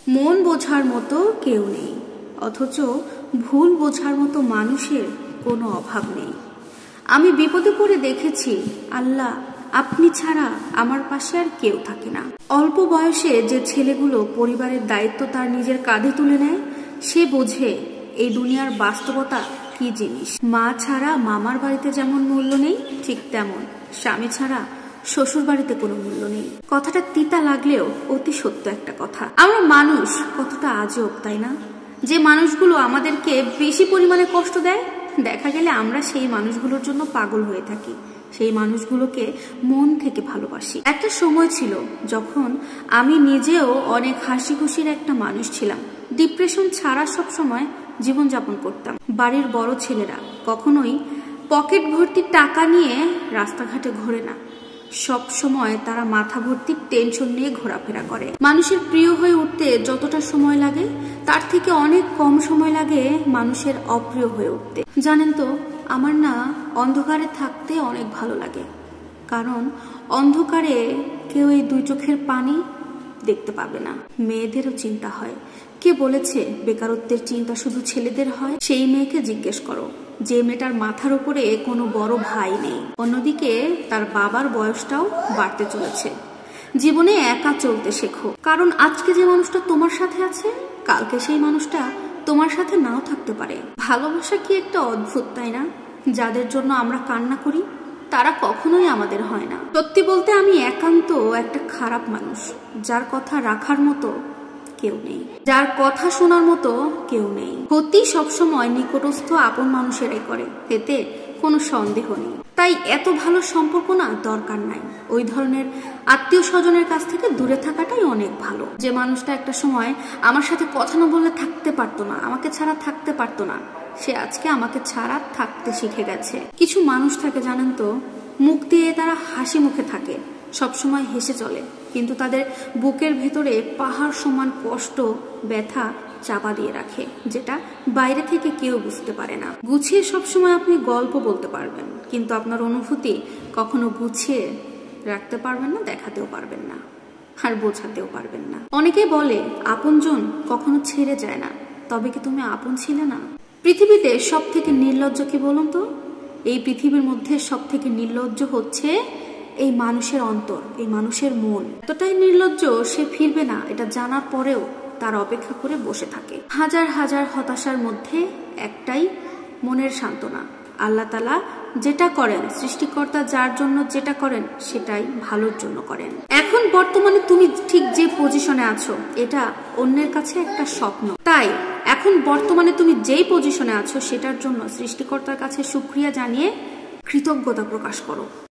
মন বোঝার মতো কেউ নেই, অথচ ভুল বোঝার মতো মানুষের কোনো অভাব নেই। আমি বিপদে পড়ে দেখেছি, আল্লাহ আপনি ছাড়া আমার পাশে আর কেউ থাকে না। অল্প বয়সে যে ছেলেগুলো পরিবারের দায়িত্ব তার নিজের কাঁধে তুলে নেয়, সে বোঝে এই দুনিয়ার বাস্তবতা কি জিনিস। মা ছাড়া মামার বাড়িতে যেমন মূল্য নেই, ঠিক তেমন স্বামী ছাড়া শ্বশুর বাড়িতে কোনো মূল্য নেই। কথাটা তিতা লাগলেও অতি সত্য একটা কথা। আমরা মানুষ কতটা আজব, তাই না? যে মানুষগুলো আমাদেরকে বেশি পরিমাণে কষ্ট দেয়, দেখা গেলে আমরা সেই মানুষগুলোর জন্য পাগল হয়ে থাকি, সেই মানুষগুলোকে মন থেকে ভালোবাসি। একটা সময় ছিল যখন আমি নিজেও অনেক হাসি খুশির একটা মানুষ ছিলাম, ডিপ্রেশন ছাড়া সব সময় জীবনযাপন করতাম। বাড়ির বড় ছেলেরা কখনোই পকেট ভর্তি টাকা নিয়ে রাস্তাঘাটে ঘোরে না, সব সময় তারা মাথা ভর্তি টেনশন নিয়ে ঘোরাফেরা করে। মানুষের প্রিয় হয়ে উঠতে যতটা সময় লাগে, তার থেকে অনেক কম সময় লাগে মানুষের অপ্রিয় হয়ে উঠতে। জানেন তো, আমার না অন্ধকারে থাকতে অনেক ভালো লাগে, কারণ অন্ধকারে কেউ এই দুই চোখের পানি দেখতে পাবে না। মেয়েদেরও চিন্তা হয়। কে বলেছে বেকারত্বের চিন্তা শুধু ছেলেদের হয়? সেই মেয়েকে জিজ্ঞেস করো যে মেয়েটার মাথার উপরে কোনো বড় ভাই নেই, অন্যদিকে তার বাবার বয়সটাও বাড়তে চলেছে। জীবনে একা চলতে শেখো, কারণ আজকে যে মানুষটা তোমার সাথে আছে, কালকে সেই মানুষটা তোমার সাথে নাও থাকতে পারে। ভালোবাসা কি একটা অদ্ভুত, তাই না? যাদের জন্য আমরা কান্না করি তারা কখনোই আমাদের হয় না। সত্যি বলতে আমি একান্ত একটা খারাপ মানুষ, যার কথা রাখার মতো কেউ নেই, যার কথা শোনার মতো কেউ নেই। ক্ষতি সবসময় নিকটস্থ আপন মানুষেরাই করে, এতে কোনো সন্দেহ নেই। তাই এত ভালো সম্পর্ক না দরকার নাই। ওই ধরনের আত্মীয় স্বজনের কাছ থেকে দূরে থাকাটাই অনেক ভালো। যে মানুষটা একটা সময় আমার সাথে কথা না বললে থাকতে পারতো না, আমাকে ছাড়া থাকতে পারতো না, সে আজকে আমাকে ছাড়া থাকতে শিখে গেছে। কিছু মানুষ থাকে জানেন তো, মুখ দিয়ে তারা হাসি মুখে থাকে, সবসময় হেসে চলে, কিন্তু তাদের বুকের ভেতরে পাহাড় সমান কষ্ট, ব্যথা চাপা দিয়ে রাখে, যেটা বাইরে থেকে কেউ বুঝতে পারে না। গুছিয়ে সবসময় আপনি গল্প বলতে পারবেন, কিন্তু আপনার অনুভূতি কখনো গুছিয়ে রাখতে পারবেন না, দেখাতেও পারবেন না, আর বোঝাতেও পারবেন না। অনেকেই বলে আপনজন কখনো ছেড়ে যায় না, তবে কি তুমি আপন ছিলে না? পৃথিবীতে সব থেকে নির্লজ্জ কি বলুন তো? এই পৃথিবীর মধ্যে সব থেকে নির্লজ্জ হচ্ছে এই মানুষের অন্তর, এই মানুষের মন। এতটাই নির্লজ্জ, সে ফিরবে না এটা জানার পরেও তার অপেক্ষা করে বসে থাকে। হাজার হাজার হতাশার মধ্যে একটাই মনের সান্ত্বনা, আল্লাহ তাআলা যেটা করেন, সৃষ্টিকর্তা যার জন্য যেটা করেন সেটাই ভালোর জন্য করেন। এখন বর্তমানে তুমি ঠিক যে পজিশনে আছো, এটা অন্যের কাছে একটা স্বপ্ন। তাই এখন বর্তমানে তুমি যেই পজিশনে আছো সেটার জন্য সৃষ্টিকর্তার কাছে শুকরিয়া জানিয়ে কৃতজ্ঞতা প্রকাশ করো।